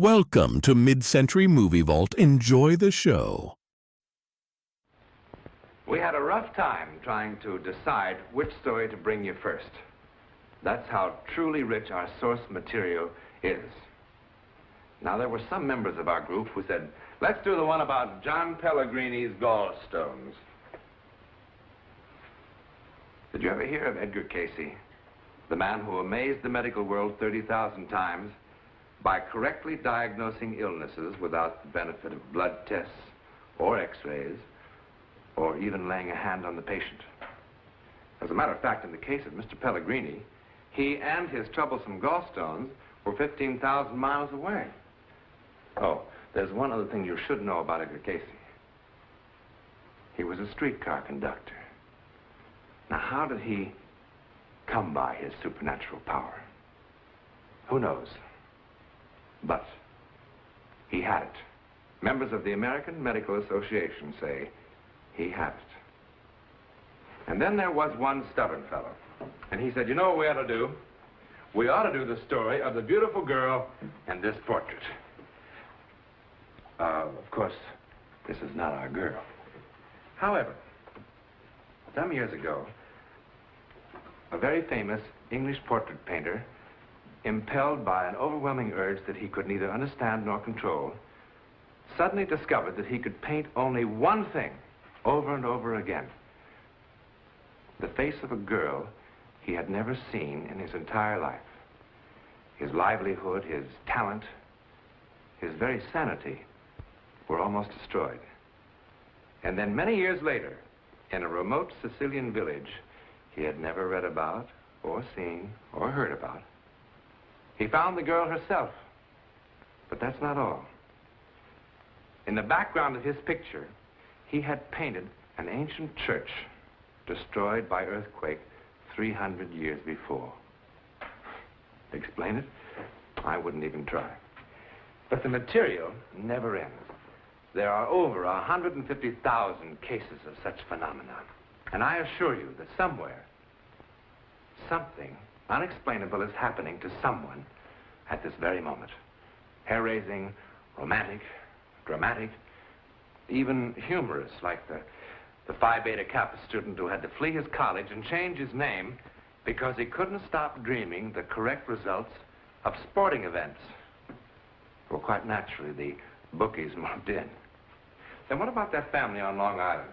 Welcome to Mid-Century Movie Vault. Enjoy the show. We had a rough time trying to decide which story to bring you first. That's how truly rich our source material is. Now, there were some members of our group who said, let's do the one about John Pellegrini's gallstones. Did you ever hear of Edgar Casey, the man who amazed the medical world 30,000 times by correctly diagnosing illnesses without the benefit of blood tests or x-rays or even laying a hand on the patient? As a matter of fact, in the case of Mr. Pellegrini, he and his troublesome gallstones were 15,000 miles away. Oh, there's one other thing you should know about Edgar Casey. He was a streetcar conductor. Now, how did he come by his supernatural power? Who knows? But he had it. Members of the American Medical Association say he had it. And then there was one stubborn fellow. And he said, you know what we ought to do? We ought to do the story of the beautiful girl and this portrait. Of course, this is not our girl. However, some years ago, a very famous English portrait painter, impelled by an overwhelming urge that he could neither understand nor control, suddenly discovered that he could paint only one thing over and over again. The face of a girl he had never seen in his entire life. His livelihood, his talent, his very sanity were almost destroyed. And then many years later, in a remote Sicilian village he had never read about or seen or heard about, he found the girl herself. But that's not all. In the background of his picture, he had painted an ancient church destroyed by earthquake 300 years before. Explain it? I wouldn't even try. But the material never ends. There are over 150,000 cases of such phenomena. And I assure you that somewhere, something unexplainable is happening to someone at this very moment. Hair-raising, romantic, dramatic, even humorous, like the Phi Beta Kappa student who had to flee his college and change his name because he couldn't stop dreaming the correct results of sporting events. Well, quite naturally, the bookies moved in. Then what about that family on Long Island,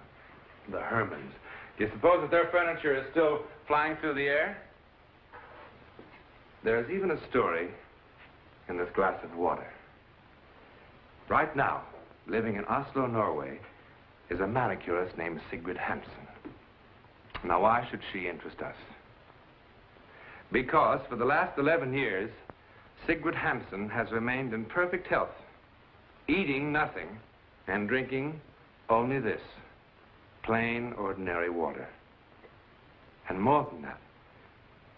the Hermans? Do you suppose that their furniture is still flying through the air? There's even a story in this glass of water. Right now, living in Oslo, Norway, is a manicurist named Sigrid Hansen. Now, why should she interest us? Because for the last 11 years, Sigrid Hansen has remained in perfect health, eating nothing and drinking only this, plain, ordinary water. And more than that,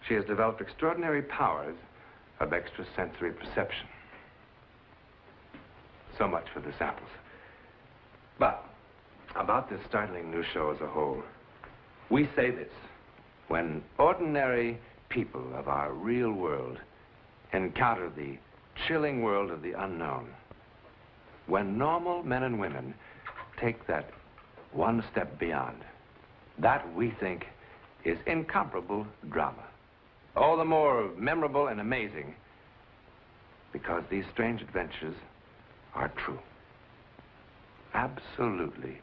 she has developed extraordinary powers of extrasensory perception. So much for the samples. But about this startling new show as a whole, we say this: when ordinary people of our real world encounter the chilling world of the unknown, when normal men and women take that one step beyond, that we think is incomparable drama. All the more memorable and amazing because these strange adventures are true. Absolutely